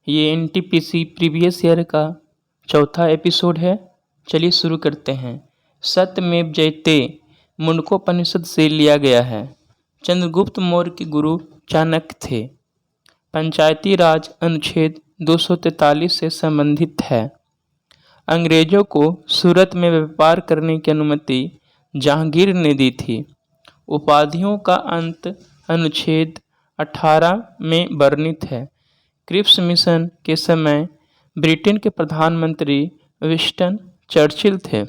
ये NTPC previous year का चौथा एपिसोड है। चलिए शुरू करते हैं। सत्यमेव जयते मुंडकोपनिषद से लिया गया है। चंद्रगुप्त मौर्य के गुरु चाणक्य थे। पंचायती राज अनुच्छेद 243 से संबंधित है। अंग्रेजों को सूरत में व्यापार करने की अनुमति जहांगीर ने दी थी। उपाधियों का अंत अनुच्छेद 18 में वर्णित है। क्रिप्स मिशन के समय ब्रिटेन के प्रधानमंत्री विंस्टन चर्चिल थे।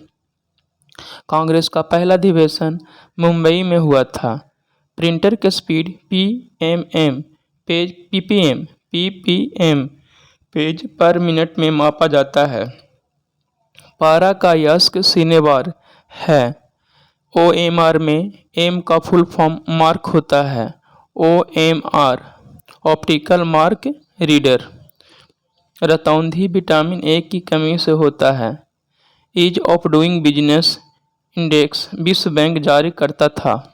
कांग्रेस का पहला अधिवेशन मुंबई में हुआ था। प्रिंटर की speed PPM page per minute में मापा जाता है। पारा का यस्क सिनेबार है। ओएमआर में एम का फुल फॉर्म मार्क होता है। OMR optical mark reader. रतौंधी विटामिन ए की कमी से होता है। Ease of doing business index विश्व बैंक जारी करता था।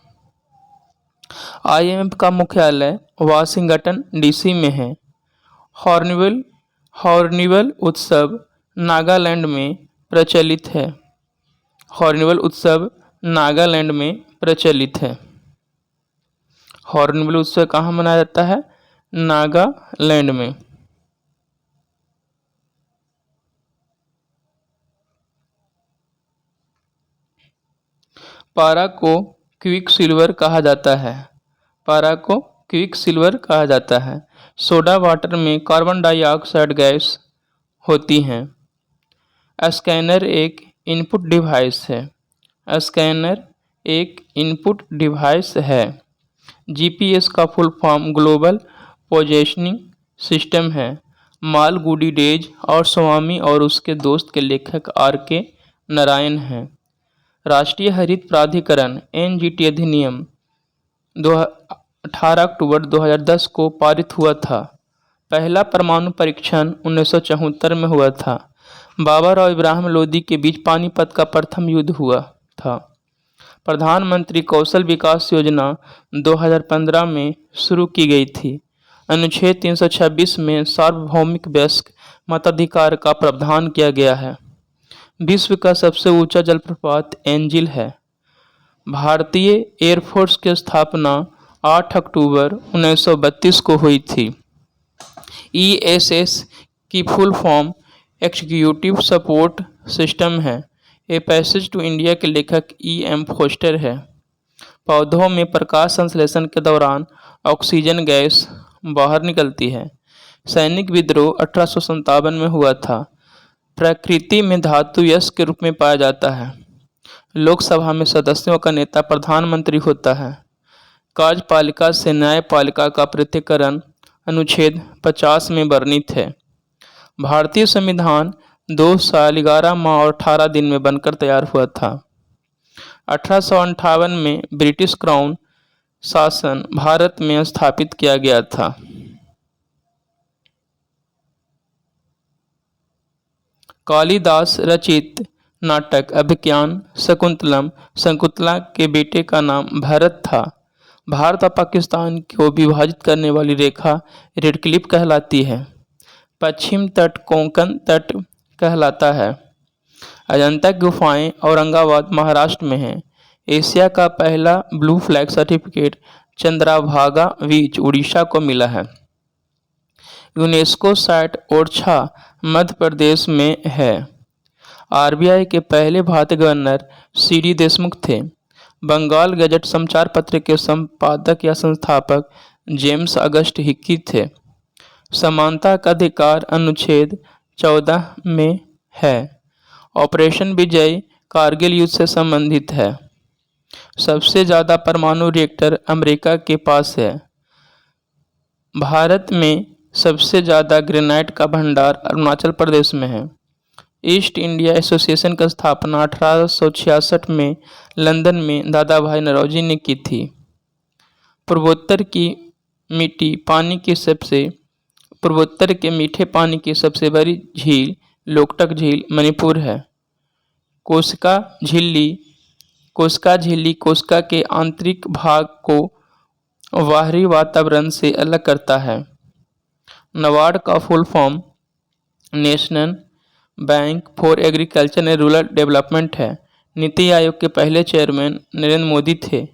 आईएमएफ का मुख्यालय वाशिंगटन डीसी में है। हॉर्नबिल उत्सव नागालैंड में प्रचलित है। हॉर्नबिल उत्सव नागालैंड में प्रचलित है। हॉर्नबिल उत्सव कहाँ मनाया जाता है? नागालैंड में। पारा को क्विक सिल्वर कहा जाता है। पारा को क्विक सिल्वर कहा जाता है। सोडा वाटर में कार्बन डाइऑक्साइड गैस होती हैं। स्कैनर एक इनपुट डिवाइस है। स्कैनर एक इनपुट डिवाइस है। जीपीएस का full form global positioning system है। मालगुडी डेज और स्वामी और उसके दोस्त के लेखक आर.के. नारायण हैं। राष्ट्रीय हरित प्राधिकरण एनजीटी अधिनियम 18 अक्टूबर 2010 को पारित हुआ था। पहला परमाणु परीक्षण 1974 में हुआ था। बाबर और इब्राहिम लोदी के बीच पानीपत का प्रथम युद्ध हुआ था। प्रधानमंत्री कौशल विकास योजना 2015 में शुरू की गई थी। अनुच्छेद 326 में सार्वभौमिक वयस्क मताधिकार का प्रावधान किया गया है। विश्व का सबसे ऊंचा जलप्रपात एंजिल है। भारतीय एयरफोर्स की स्थापना 8 अक्टूबर 1932 को हुई थी। ईएसएस की full form executive support system है। ए पैसेज टू इंडिया के लेखक E.M. फोस्टर है। पौधों में प्रकाश संश्लेषण के दौरान ऑक्सीजन गैस बाहर निकलती है। सैनिक विद्रोह 1857 में हुआ था। प्रकृति में धातु यश के रूप में पाया जाता है। लोकसभा में सदस्यों का नेता प्रधानमंत्री होता है। कार्यपालिका से न्यायपालिका का पृथक्करण अनुच्छेद 50 में वर्णित है। भारतीय संविधान 2 साल 11 माह और 18 दिन में बनकर तैयार हुआ था। 1858 में ब्रिटिश क्राउन शासन भारत में स्थापित किया गया था। कालिदास रचित नाटक अभिज्ञान शकुंतला के बेटे का नाम भरत था। भारत और पाकिस्तान को विभाजित करने वाली रेखा रेड क्लिफ कहलाती है। पश्चिम तट कोंकण तट कहलाता है। अजंता गुफाएं औरंगाबाद महाराष्ट्र में हैं। एशिया का पहला ब्लू फ्लैग सर्टिफिकेट चंद्रभागा बीच उड़ीसा को मिला है। यूनेस्को साइट ओरछा मध्य प्रदेश में है। आरबीआई के पहले भारतीय गवर्नर सी.डी. देशमुख थे। बंगाल गजट समाचार पत्र के संपादक या संस्थापक जेम्स अगस्ट हिक्की थे। समानता का अधिकार अनुच्छेद 14 में है। ऑपरेशन विजय कारगिल युद्ध से संबंधित है। सबसे ज़्यादा परमाणु रिएक्टर अमेरिका के पास है। भारत में सबसे ज़्यादा ग्रेनाइट का भंडार अरुणाचल प्रदेश में है। ईस्ट इंडिया एसोसिएशन की स्थापना 1866 में लंदन में दादा भाई नौरोजी ने की थी। पूर्वोत्तर के मीठे पानी की सबसे बड़ी झील लोकटक झील मणिपुर है। कोस्का झिल्ली कोस्का के आंतरिक भाग को बाहरी वातावरण से अलग करता है। नाबार्ड का full form national bank for agriculture and rural development है। नीति आयोग के पहले चेयरमैन नरेंद्र मोदी थे।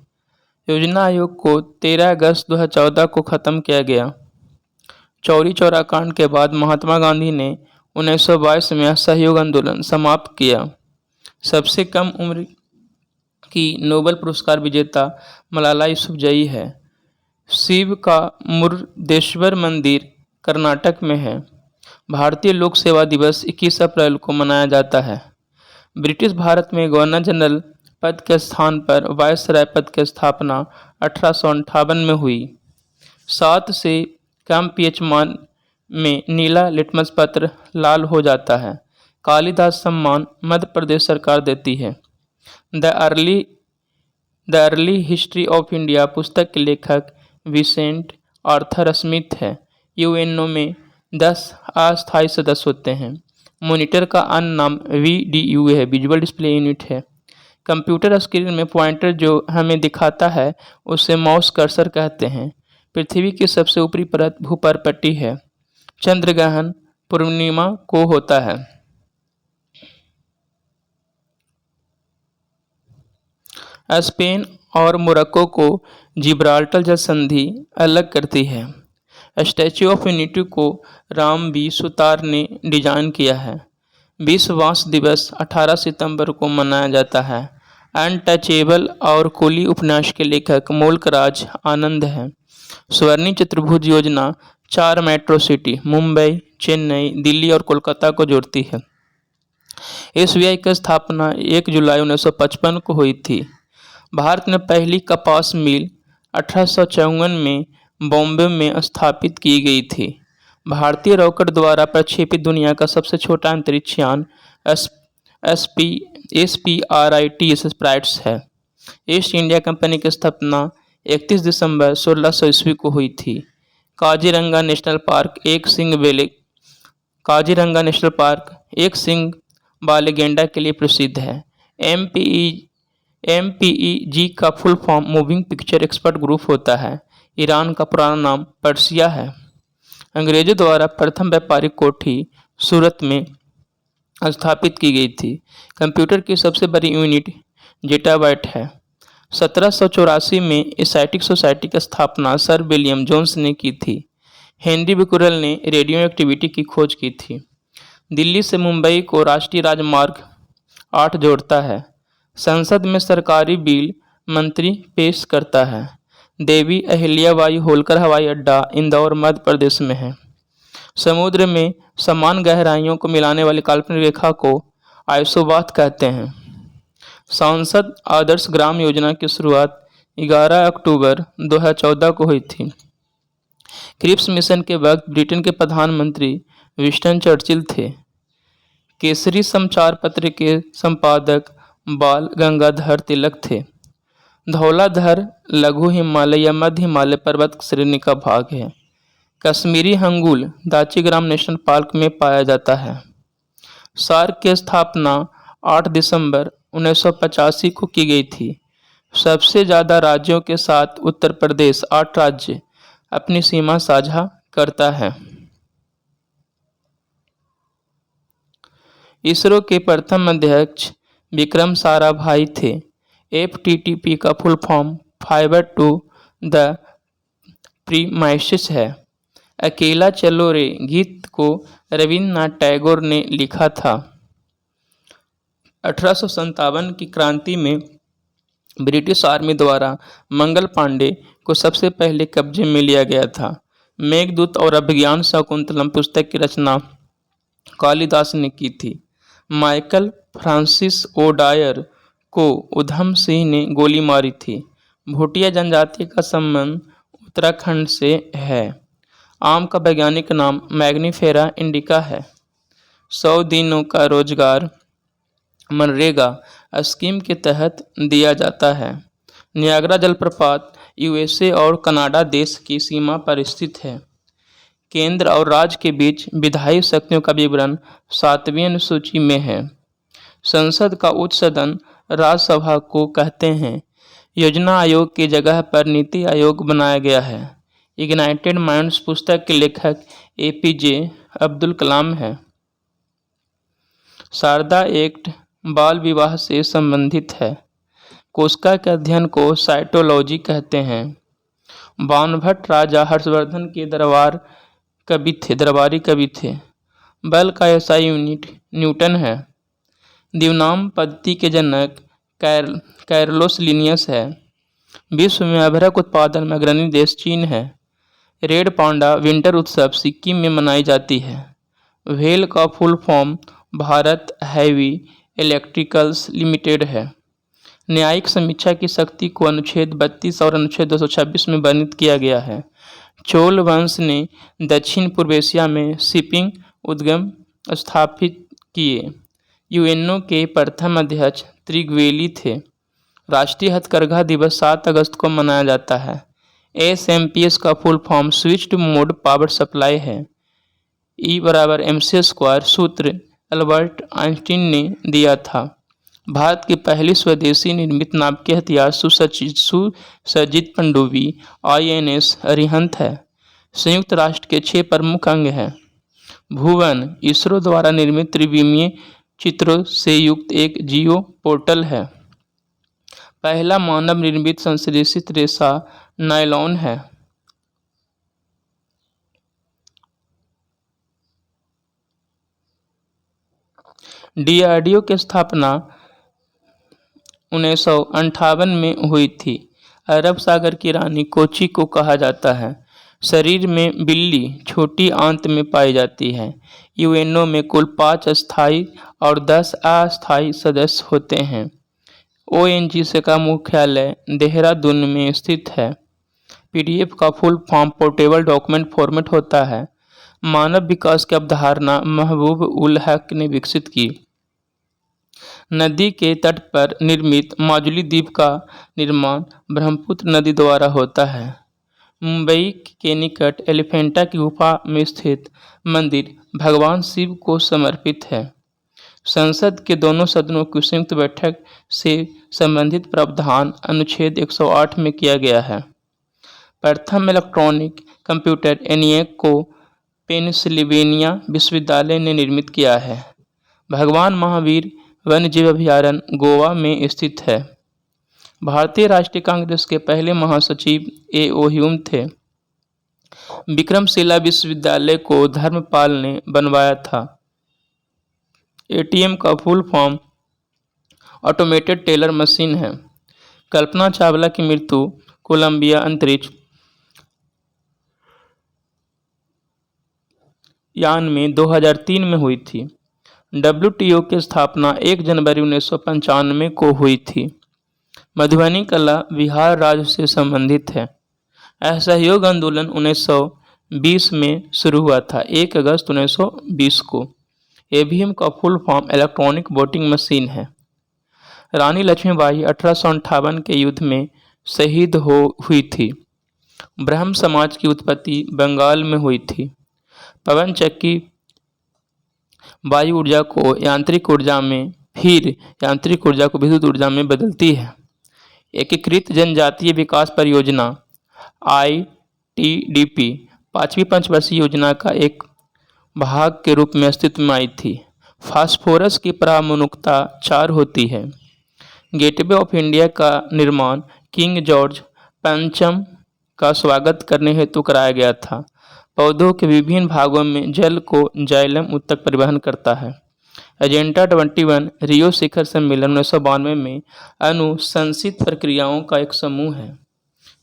योजना आयोग को 13 अगस्त 2014 को ख़त्म किया गया। चौरी चौरा कांड के बाद महात्मा गांधी ने 1922 में असहयोग आंदोलन समाप्त किया। सबसे कम उम्र की नोबेल पुरस्कार विजेता मलाला यूसुफजई है। शिव का मुरुदेश्वर मंदिर कर्नाटक में है। भारतीय लोक सेवा दिवस 21 अप्रैल को मनाया जाता है। ब्रिटिश भारत में गवर्नर जनरल पद के स्थान पर वायसराय पद की स्थापना 1858 में हुई। 7 से कम पीएच मान में नीला लिटमस पत्र लाल हो जाता है। कालिदास सम्मान मध्य प्रदेश सरकार देती है। The early history of India पुस्तक के लेखक विसेंट आर्थर स्मिथ है। यूएनओ में 10 अस्थायी सदस्य होते हैं। मॉनिटर का अन्य नाम VDU है, विजुअल डिस्प्ले यूनिट है। कंप्यूटर स्क्रीन में पॉइंटर जो हमें दिखाता है उसे माउस कर्सर कहते हैं। पृथ्वी की सबसे ऊपरी परत भूपर्पट्टी है। चंद्र ग्रहण पूर्णिमा को होता है। स्पेन और मोरक्को को जिब्राल्टर जल संधि अलग करती है। स्टैच्यू ऑफ यूनिटी को राम बी सुतार ने डिजाइन किया है। विश्व बांस दिवस 18 सितंबर को मनाया जाता है। अनटचेबल और कुली उपन्यास के लेखक मुल्कराज आनंद हैं। स्वर्णिम चतुर्भुज योजना 4 मेट्रो सिटी मुंबई, चेन्नई, दिल्ली और कोलकाता को जोड़ती है। SBI की स्थापना 1 जुलाई 1955 को हुई थी। भारत में पहली कपास मिल 1854 में बॉम्बे में स्थापित की गई थी। भारतीय रॉकेट द्वारा प्रक्षेपित दुनिया का सबसे छोटा अंतरिक्ष यान SPRIT स्प्राइट्स है। ईस्ट इंडिया कंपनी की स्थापना 31 दिसंबर 1600 ईस्वी को हुई थी। काजीरंगा नेशनल पार्क एक सींग वाले गैंडा के लिए प्रसिद्ध है। MPEG का full form moving picture expert group होता है। ईरान का पुराना नाम पर्सिया है। अंग्रेजों द्वारा प्रथम व्यापारिक कोठी सूरत में स्थापित की गई थी। कंप्यूटर की सबसे बड़ी यूनिट जेटाबाइट है। 1784 में एसआईटिक सोसाइटी की स्थापना सर विलियम जोन्स ने की थी। हेनरी बिकुरल ने रेडियो एक्टिविटी की खोज की थी। दिल्ली से मुंबई को राष्ट्रीय राजमार्ग 8 जोड़ता है। संसद में सरकारी बिल मंत्री पेश करता है। देवी अहिल्याबाई होलकर हवाई अड्डा इंदौर मध्य प्रदेश में है। समुद्र में समान गहराइयों को मिलाने वाली काल्पनिक रेखा को आइसोबाथ कहते हैं। सांसद आदर्श ग्राम योजना की शुरुआत 11 अक्टूबर 2014 को हुई थी। क्रिप्स मिशन के वक्त ब्रिटेन के प्रधानमंत्री विंस्टन चर्चिल थे। केसरी समाचार पत्र के संपादक बाल गंगाधर तिलक थे। धौलाधर लघु हिमालय या मध्य हिमालय पर्वत श्रेणी का भाग है। कश्मीरी हंगुल दाचीग्राम नेशनल पार्क में पाया जाता है। सार्क की स्थापना 8 दिसंबर 1985 को की गई थी। सबसे ज़्यादा राज्यों के साथ उत्तर प्रदेश 8 राज्य अपनी सीमा साझा करता है। इसरो के प्रथम अध्यक्ष विक्रम साराभाई थे। FTTP का full form fibre to the premises है। अकेला चलो रे गीत को रविन्द्रनाथ टैगोर ने लिखा था। 1857 की क्रांति में ब्रिटिश आर्मी द्वारा मंगल पांडे को सबसे पहले कब्जे में लिया गया था। मेघदूत और अभिज्ञान शाकुंतलम पुस्तक की रचना कालिदास ने की थी। माइकल फ्रांसिस ओडायर को उधम सिंह ने गोली मारी थी। भूटिया जनजाति का संबंध उत्तराखंड से है। आम का वैज्ञानिक नाम मैग्नीफेरा इंडिका है। 100 दिनों का रोजगार मनरेगा स्कीम के तहत दिया जाता है। नियाग्रा जलप्रपात USA और कनाडा देश की सीमा पर स्थित है। केंद्र और राज्य के बीच विधायी शक्तियों का विवरण 7वीं अनुसूची में है। संसद का उच्च सदन राज्यसभा को कहते हैं। योजना आयोग की जगह पर नीति आयोग बनाया गया है। इग्नाइटेड माइंड्स पुस्तक के लेखक APJ अब्दुल कलाम है। शारदा एक्ट बाल विवाह से संबंधित है। कोशिका के अध्ययन को साइटोलॉजी कहते हैं। बाणभट्ट राजा हर्षवर्धन के दरबारी कवि थे। बल का SI यूनिट न्यूटन है। दिवनाम पद्धति के जनक कैरलोस लिनियस है। विश्व में अभ्रक उत्पादन में अग्रणी देश चीन है। रेड पांडा विंटर उत्सव सिक्किम में मनाई जाती है। वेल का full form Bharat heavy electricals limited है। न्यायिक समीक्षा की शक्ति को अनुच्छेद 32 और अनुच्छेद 226 में वर्णित किया गया है। चोल वंश ने दक्षिण पूर्व एशिया में शिपिंग उद्यम स्थापित किए। UNO के प्रथम अध्यक्ष त्रिगवेली थे। राष्ट्रीय हथकरघा दिवस 7 अगस्त को मनाया जाता है। SMPS का full form switched mode power supply है। E बराबर mc² सूत्र अल्बर्ट आइंस्टीन ने दिया था। भारत की पहली स्वदेशी निर्मित नाभिकीय हथियार सुसज्जित पनडुब्बी INS अरिहंत है। संयुक्त राष्ट्र के 6 प्रमुख अंग हैं। भुवन इसरो द्वारा निर्मित त्रिविमीय चित्रों से युक्त एक जियो पोर्टल है। पहला मानव निर्मित संश्लेषित रेशा नायलॉन है। DRDO की स्थापना 1958 में हुई थी। अरब सागर की रानी कोची को कहा जाता है। शरीर में बिल्ली छोटी आंत में पाई जाती है। UNO में कुल 5 स्थायी और 10 अस्थायी सदस्य होते हैं। ONGC का मुख्यालय देहरादून में स्थित है। PDF का full form portable document format होता है। मानव विकास की अवधारणा महबूब उल हक ने विकसित की। नदी के तट पर निर्मित माजुली द्वीप का निर्माण ब्रह्मपुत्र नदी द्वारा होता है। मुंबई के निकट एलिफेंटा की गुफा में स्थित मंदिर भगवान शिव को समर्पित है। संसद के दोनों सदनों की संयुक्त बैठक से संबंधित प्रावधान अनुच्छेद 108 में किया गया है। प्रथम इलेक्ट्रॉनिक कंप्यूटर ENIAC को पेंसिल्वेनिया विश्वविद्यालय ने निर्मित किया है। भगवान महावीर वन्यजीव अभयारण्य गोवा में स्थित है। भारतीय राष्ट्रीय कांग्रेस के पहले महासचिव A.O. ह्यूम थे। विक्रमशिला विश्वविद्यालय को धर्मपाल ने बनवाया था। ATM का full form automated teller machine है। कल्पना चावला की मृत्यु कोलंबिया अंतरिक्ष यान में 2003 में हुई थी। WTO की स्थापना 1 जनवरी 1995 को हुई थी। मधुबनी कला बिहार राज्य से संबंधित है। असहयोग आंदोलन 1920 में शुरू हुआ था 1 अगस्त 1920 को। EVM का full form electronic voting machine है। रानी लक्ष्मीबाई 1858 के युद्ध में शहीद हुई थी। ब्रह्म समाज की उत्पत्ति बंगाल में हुई थी। पवन चक्की वायु ऊर्जा को यांत्रिक ऊर्जा में फिर यांत्रिक ऊर्जा को विद्युत ऊर्जा में बदलती है। एकीकृत जनजातीय विकास परियोजना ITDP 5वीं पंचवर्षीय योजना का एक भाग के रूप में अस्तित्व में आई थी। फास्फोरस की प्रामाणिकता 4 होती है। गेटवे ऑफ इंडिया का निर्माण किंग जॉर्ज पंचम का स्वागत करने हेतु कराया गया था। पौधों के विभिन्न भागों में जल को जाइलम उत्तक परिवहन करता है। एजेंडा 21 रियो शिखर सम्मेलन 1992 में अनुशंसित प्रक्रियाओं का एक समूह है।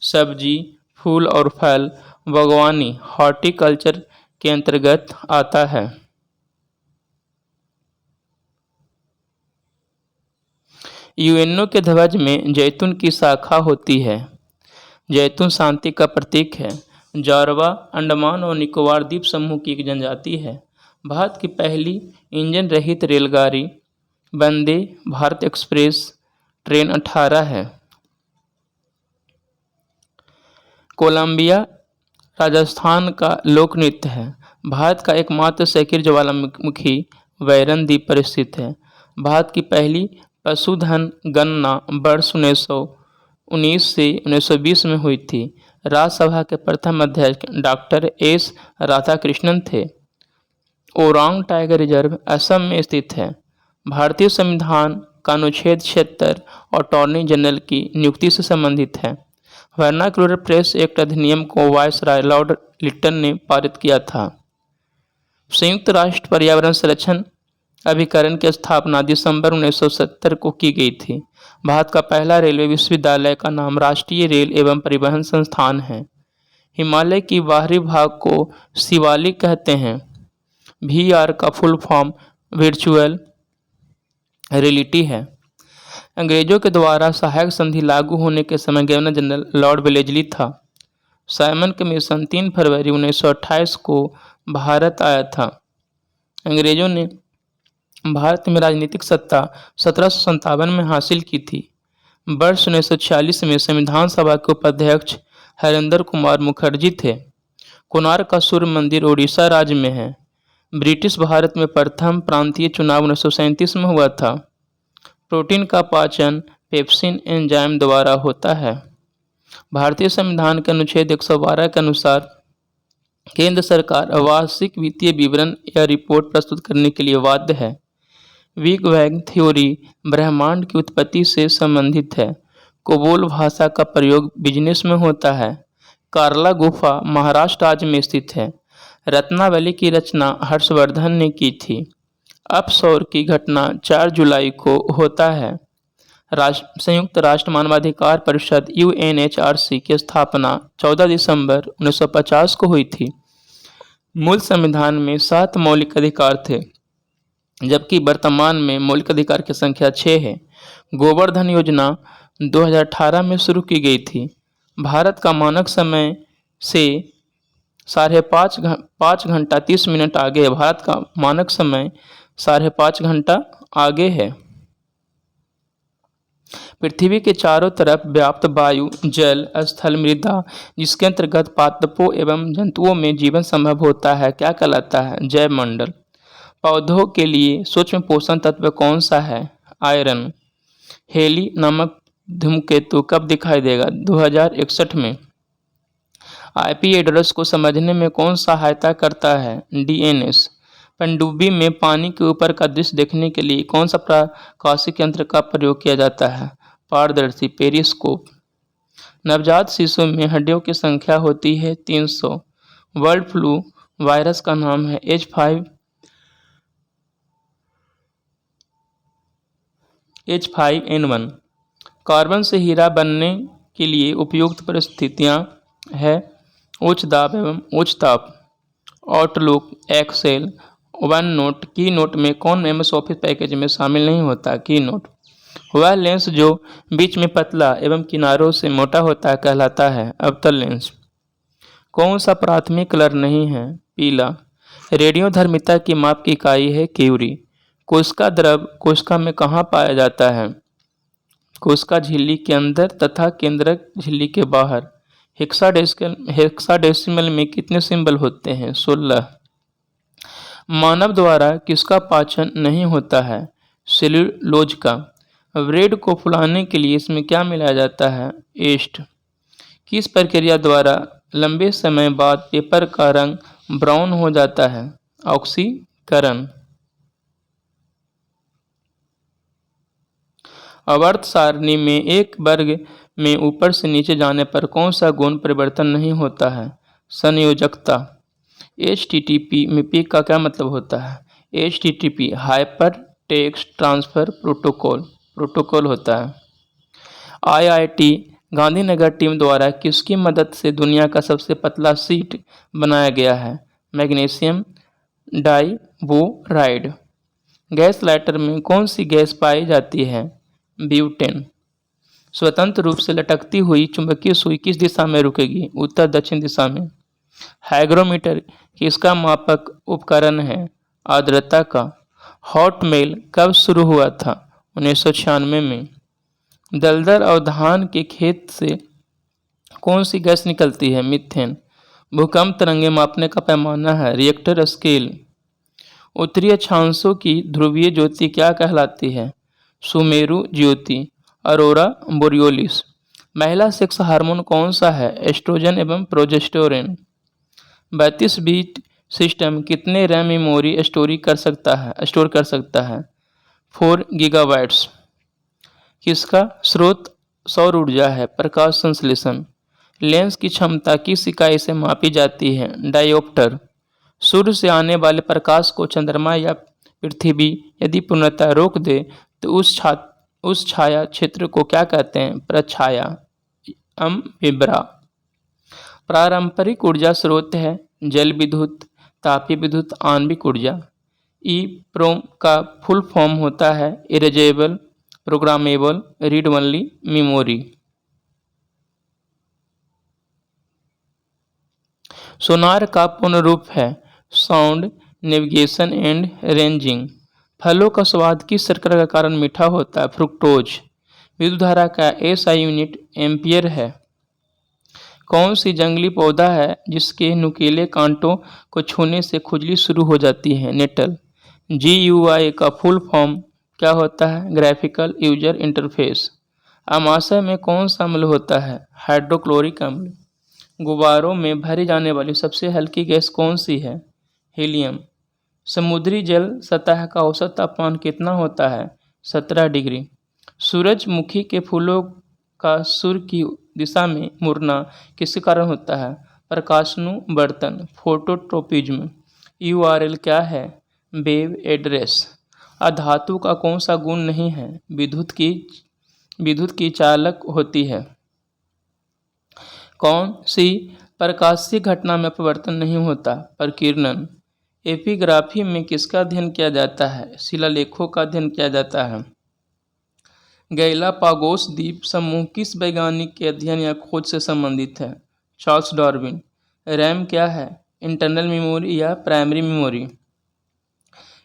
सब्जी, फूल और फल बागवानी हॉर्टिकल्चर के अंतर्गत आता है। UNO के ध्वज में जैतून की शाखा होती है। जैतून शांति का प्रतीक है। जारवा अंडमान और निकोबार द्वीप समूह की एक जनजाति है। भारत की पहली इंजन रहित रेलगाड़ी वंदे भारत एक्सप्रेस ट्रेन 18 है। कोलंबिया राजस्थान का लोक नृत्य है। भारत का एकमात्र सक्रिय ज्वालामुखी वैरन द्वीप पर स्थित है। भारत की पहली पशुधन गणना वर्ष 1919 से 1920 में हुई थी। राज्यसभा के प्रथम अध्यक्ष डॉक्टर एस राधाकृष्णन थे। ओरांग टाइगर रिजर्व असम में स्थित है। भारतीय संविधान का अनुच्छेद 76 अटॉर्नी जनरल की नियुक्ति से संबंधित है। वर्नाक्युलर प्रेस एक्ट अधिनियम को वायसराय लॉर्ड लिट्टन ने पारित किया था। संयुक्त राष्ट्र पर्यावरण संरक्षण अभिकरण की स्थापना दिसंबर 1970 को की गई थी। भारत का पहला रेलवे विश्वविद्यालय का नाम राष्ट्रीय रेल एवं परिवहन संस्थान है। हिमालय की बाहरी भाग को शिवालिक कहते हैं। VR का फुल फॉर्म वर्चुअल रियलिटी है। अंग्रेजों के द्वारा सहायक संधि लागू होने के समय गवर्नर जनरल लॉर्ड वेलेस्ली था। साइमन कमीशन 3 फरवरी 1928 को भारत आया था। अंग्रेजों ने भारत में राजनीतिक सत्ता 1757 में हासिल की थी। वर्ष 1946 में संविधान सभा के उपाध्यक्ष हरेंद्र कुमार मुखर्जी थे। कोणार्क का सूर्य मंदिर उड़ीसा राज्य में है। ब्रिटिश भारत में प्रथम प्रांतीय चुनाव 1937 में हुआ था। प्रोटीन का पाचन पेप्सिन एंजाइम द्वारा होता है। भारतीय संविधान के अनुच्छेद 112 के अनुसार केंद्र सरकार वार्षिक वित्तीय विवरण या रिपोर्ट प्रस्तुत करने के लिए बाध्य है। बिग बैंग थ्योरी ब्रह्मांड की उत्पत्ति से संबंधित है। कोबोल भाषा का प्रयोग बिजनेस में होता है। कार्ला गुफा महाराष्ट्र राज्य में स्थित है। रत्नावली की रचना हर्षवर्धन ने की थी। अपसौर की घटना 4 जुलाई को होता है। संयुक्त राष्ट्र मानवाधिकार परिषद UNHRC की स्थापना 14 दिसंबर 1950 को हुई थी। मूल संविधान में 7 मौलिक अधिकार थे, जबकि वर्तमान में मौलिक अधिकार की संख्या 6 है। गोवर्धन योजना 2018 में शुरू की गई थी। भारत का मानक समय से 5 घंटा 30 मिनट आगे है। भारत का मानक समय 5.5 घंटा आगे है। पृथ्वी के चारों तरफ व्याप्त वायु, जल, स्थल, मृदा, जिसके अंतर्गत पादपों एवं जंतुओं में जीवन संभव होता है, क्या कहलाता है? जैव मंडल। पौधों के लिए सूक्ष्म पोषण तत्व कौन सा है? आयरन। हेली नामक धूमकेतु कब दिखाई देगा? 2061 में। IP एड्रेस को समझने में कौन सहायता करता है? DNS। पनडुब्बी में पानी के ऊपर का दृश्य देखने के लिए कौन सा प्रकाशिक यंत्र का प्रयोग किया जाता है? पारदर्शी पेरिस्कोप। नवजात शिशु में हड्डियों की संख्या होती है 300। बर्ड फ्लू वायरस का नाम है H5N1। कार्बन से हीरा बनने के लिए उपयुक्त परिस्थितियां है उच्च दाब एवं उच्च ताप। आउटलुक, एक्सेल, वन नोट, की नोट में कौन MS ऑफिस पैकेज में शामिल नहीं होता? की नोट। वह लेंस जो बीच में पतला एवं किनारों से मोटा होता है कहलाता है अवतल लेंस। कौन सा प्राथमिक कलर नहीं है? पीला। रेडियोधर्मिता की माप की इकाई है क्यूरी। कोशिका द्रव कोशिका में कहाँ पाया जाता है? कोशिका झिल्ली के अंदर तथा केंद्रक झिल्ली के बाहर। हेक्साडेसिमल में कितने सिंबल होते हैं? 16। मानव द्वारा किसका पाचन नहीं होता है? सेल्यूलोज का। ब्रेड को फुलाने के लिए इसमें क्या मिलाया जाता है? ईस्ट। किस प्रक्रिया द्वारा लंबे समय बाद पेपर का रंग ब्राउन हो जाता है? ऑक्सीकरण। आवर्त सारणी में एक वर्ग में ऊपर से नीचे जाने पर कौन सा गुण परिवर्तन नहीं होता है? संयोजकता। HTTP में P का क्या मतलब होता है? HTTP hyper text transfer protocol होता है। IIT गांधीनगर टीम द्वारा किसकी मदद से दुनिया का सबसे पतला शीट बनाया गया है? मैग्नीशियम डाइबोराइड। गैस लाइटर में कौन सी गैस पाई जाती है? ब्यूटेन। स्वतंत्र रूप से लटकती हुई चुंबकीय सुई किस दिशा में रुकेगी? उत्तर दक्षिण दिशा में। हाइग्रोमीटर किसका मापक उपकरण है? आर्द्रता का। हॉटमेल कब शुरू हुआ था? 1996 में। दलदल और धान के खेत से कौन सी गैस निकलती है? मीथेन। भूकंप तरंगे मापने का पैमाना है? Richter scale. उत्तरी अक्षांशों की ध्रुवीय ज्योति क्या कहलाती है? सुमेरु ज्योति, अरोरा बोरियोलिस। महिला सेक्स हार्मोन कौन सा है? एस्ट्रोजन एवं प्रोजेस्टेरोन। 32 बिट सिस्टम कितने रैम मेमोरी स्टोर कर सकता है? 4 गीगाबाइट्स। किसका स्रोत सौर ऊर्जा है? प्रकाश संश्लेषण। लेंस की क्षमता किस इकाई से मापी जाती है? डायोप्टर। सूर्य से आने वाले प्रकाश को चंद्रमा या पृथ्वी यदि पूर्णतः रोक दे तो उस छाया क्षेत्र को क्या कहते हैं? प्रछाया। अम्बिब्रा। पारंपरिक ऊर्जा स्रोत है जल विद्युत, तापीय विद्युत, आणविक ऊर्जा। ईप्रोम का फुल फॉर्म होता है erasable, programmable, read only memory. Sonar का पूर्ण रूप है साउंड, नेविगेशन एंड रेंजिंग। फलों का स्वाद किस शर्करा के कारण मीठा होता है? फ्रुक्टोज। विद्युत धारा का एसआई यूनिट एम्पियर है। कौन सी जंगली पौधा है जिसके नुकीले कांटों को छूने से खुजली शुरू हो जाती है? नेटल। GUI का फुल फॉर्म क्या होता है? Graphical user interface. अमाशय में कौन सा अम्ल होता है? हाइड्रोक्लोरिक अम्ल। गुब्बारों में भरी जाने वाली सबसे हल्की गैस कौन सी है? हीलियम। समुद्री जल सतह का औसत तापमान कितना होता है? 17 डिग्री। सूरजमुखी के फूलों का सूर्य की दिशा में मुड़ना किसके कारण होता है? प्रकाशानुवर्तन, फोटोट्रोपिज्म। URL क्या है? Web address. अधातु का कौन सा गुण नहीं है? विद्युत की चालक होती है। कौन सी प्रकाशीय घटना में अपवर्तन नहीं होता? प्रकीर्णन। एपिग्राफी में किसका अध्ययन किया जाता है? शिलालेखों का अध्ययन किया जाता है। गैलापागोस द्वीप समूह किस वैज्ञानिक के अध्ययन या खोज से संबंधित है? Charles Darwin. रैम क्या है? इंटरनल मेमोरी या प्राइमरी मेमोरी।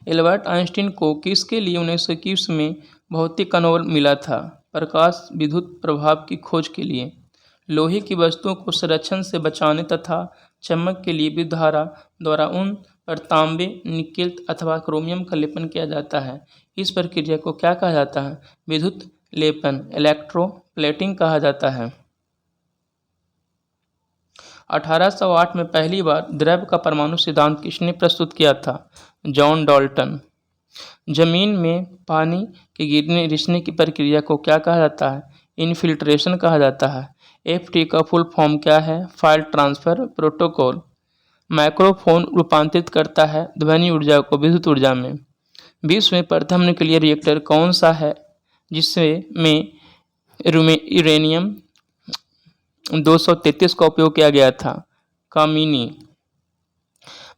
एल्बर्ट आइंस्टीन को किसके लिए 1921 में भौतिक का नोबेल मिला था? प्रकाश विद्युत प्रभाव की खोज के लिए। लोहे की वस्तुओं को संरक्षण से बचाने तथा चमक के लिए विद्युत धारा द्वारा उन पर तांबे, निकेल अथवा क्रोमियम का लेपन किया जाता है। इस प्रक्रिया को क्या कहा जाता है? विद्युत लेपन, इलेक्ट्रोप्लेटिंग कहा जाता है। 1808 में पहली बार द्रव्य का परमाणु सिद्धांत किसने प्रस्तुत किया था? John Dalton. जमीन में पानी के गिरने रिसने की प्रक्रिया को क्या कहा जाता है? इनफिल्ट्रेशन कहा जाता है। FT का फुल फॉर्म क्या है? File transfer protocol. माइक्रोफोन रूपांतरित करता है ध्वनि ऊर्जा को विद्युत ऊर्जा में। विश्व में प्रथम न्यूक्लियर रिएक्टर कौन सा है जिसमें यूरेनियम 233 का उपयोग किया गया था? कामिनी।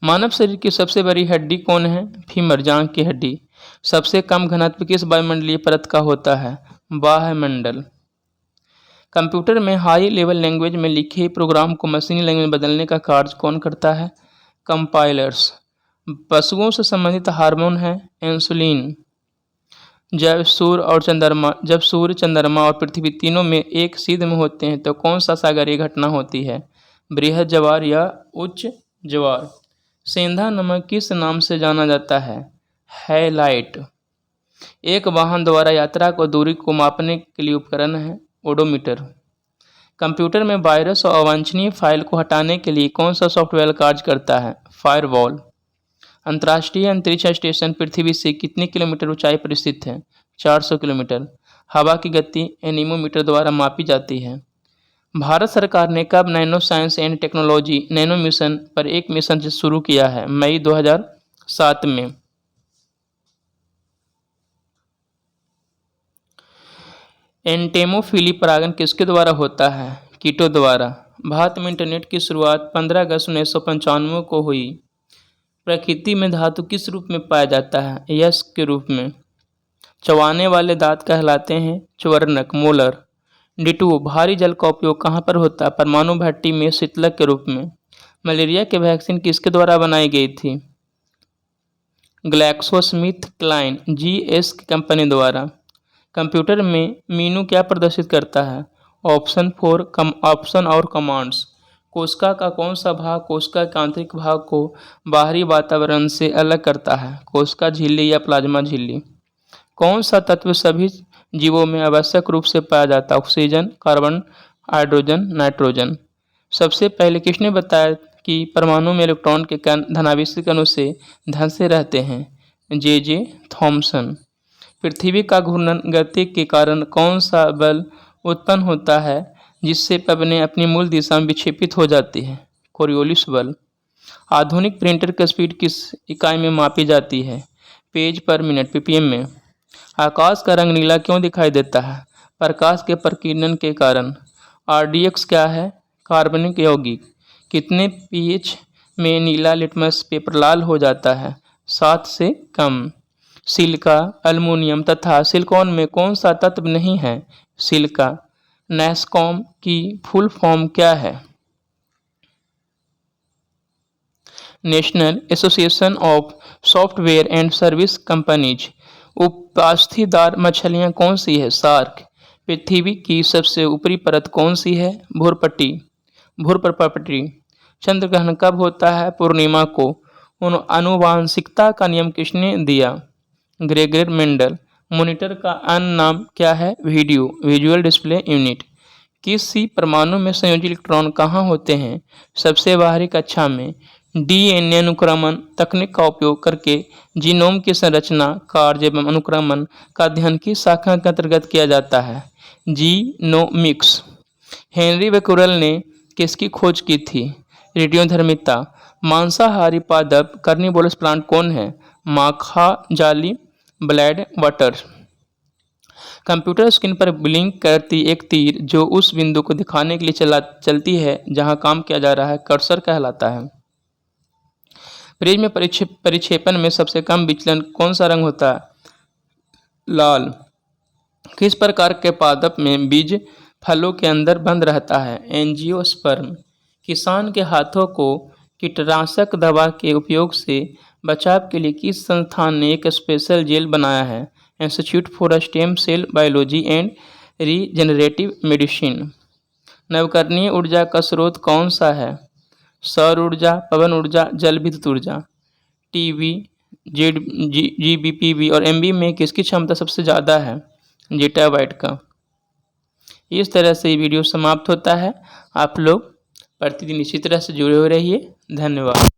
मानव शरीर की सबसे बड़ी हड्डी कौन है? फीमर, जांघ की हड्डी। सबसे कम घनत्व किस वायुमंडलीय परत का होता है? वायुमंडल। कंप्यूटर में हाई लेवल लैंग्वेज में लिखे प्रोग्राम को मशीनी लैंग्वेज में बदलने का कार्य कौन करता है? कंपाइलर्स। पशुओं से संबंधित हार्मोन है इंसुलिन। जब सूर्य, चंद्रमा और पृथ्वी तीनों में एक सीध में होते हैं तो कौन सा सागरीय घटना होती है? बृहद ज्वार या उच्च ज्वार। सेंधा नमक किस नाम से जाना जाता है? हैलाइट। एक वाहन द्वारा यात्रा को दूरी को मापने के लिए उपकरण है ओडोमीटर। कंप्यूटर में वायरस और अवांछनीय फाइल को हटाने के लिए कौन सा सॉफ्टवेयर कार्य करता है? फायरवॉल। अंतर्राष्ट्रीय अंतरिक्ष स्टेशन पृथ्वी से कितने किलोमीटर ऊंचाई पर स्थित है? 400 किलोमीटर। हवा की गति एनीमोमीटर द्वारा मापी जाती है। भारत सरकार ने कब nano science and technology nano mission पर एक मिशन शुरू किया है? मई 2007 में। एंटेमोफिली परागण किसके द्वारा होता है? कीटों द्वारा। भारत में इंटरनेट की शुरुआत 15 अगस्त 1995 को हुई। प्रकृति में धातु किस रूप में पाया जाता है? यश के रूप में। चबाने वाले दांत कहलाते हैं च्वर्णक, मोलर। D2 भारी जल का उपयोग कहाँ पर होता है? परमाणु भट्टी में शीतलक के रूप में। मलेरिया की वैक्सीन किसके द्वारा बनाई गई थी? ग्लैक्सोस्मिथक्लाइन GS की कंपनी द्वारा। कंप्यूटर में मीनू क्या प्रदर्शित करता है? ऑप्शन और कमांड्स। कोशिका का कौन सा भाग कोशिका के आंतरिक भाग को बाहरी वातावरण से अलग करता है? कोशिका झिल्ली या प्लाज्मा झिल्ली। कौन सा तत्व सभी जीवों में आवश्यक रूप से पाया जाता है? Oxygen, carbon, hydrogen, nitrogen. सबसे पहले किसने बताया कि परमाणु में इलेक्ट्रॉन के कण धनावेशी कणों से धन से रहते हैं? J Thomson. पृथ्वी का घूर्णन गति के कारण कौन सा बल उत्पन्न होता है जिससे पवनें अपनी मूल दिशा में विक्षेपित हो जाती है? कोरियोलिस बल। आधुनिक प्रिंटर की स्पीड किस इकाई में मापी जाती है? पेज पर मिनट पीपीएम में। आकाश का रंग नीला क्यों दिखाई देता है? प्रकाश के प्रकीर्णन के कारण। आरडीएक्स क्या है? कार्बनिक यौगिक। कितने पीएच में नीला लिटमस पेपर लाल हो जाता है? 7 से कम। सिलिका, एल्युमिनियम तथा सिलिकॉन में कौन सा तत्व नहीं है? सिलिका। नैस्कॉम की फुल फॉर्म क्या है? National association of software and service companies. उपास्थीदार मछलियाँ कौन सी है? शार्क। पृथ्वी की सबसे ऊपरी परत कौन सी है? भूर्पपटी। चंद्र ग्रहण कब होता है? पूर्णिमा को। आनुवांशिकता का नियम किसने दिया? Gregor Mendel. मॉनिटर का अन्य नाम क्या है? Visual display unit. किसी परमाणु में संयोजी इलेक्ट्रॉन कहाँ होते हैं? सबसे बाहरी कक्षा में। डीएनए अनुक्रमण तकनीक का उपयोग करके जीनोम की संरचना, कार्य एवं अनुक्रमण का अध्ययन किस शाखा के अंतर्गत किया जाता है? जीनोमिक्स। हेनरी बेक्वेरेल ने किसकी खोज की थी? रेडियोधर्मिता। मांसाहारी पादप कार्निवोरस प्लांट कौन है? माखा-जाली, ब्लैड वाटर। कंप्यूटर स्क्रीन पर ब्लिंक करती एक तीर जो उस बिंदु को दिखाने के लिए चलती है जहां काम किया जा रहा है, कर्सर कहलाता है। फ्रिज में परिक्षेपण में सबसे कम विचलन कौन सा रंग होता है? लाल। किस प्रकार के पादप में बीज फलों के अंदर बंद रहता है? एंजियोस्पर्म। किसान के हाथों को कीटनाशक दवा के उपयोग से बचाव के लिए किस संस्थान ने एक स्पेशल जेल बनाया है? Institute for stem cell biology and regenerative medicine. नवकरणीय ऊर्जा का स्रोत कौन सा है? सौर ऊर्जा, पवन ऊर्जा, जल विद्युत ऊर्जा। टीवी, जीबीपीवी और एमबी में किसकी क्षमता सबसे ज़्यादा है? जीटाबाइट का। इस तरह से ये वीडियो समाप्त होता है। आप लोग प्रतिदिन इसी तरह से जुड़े हुए रहिए। धन्यवाद।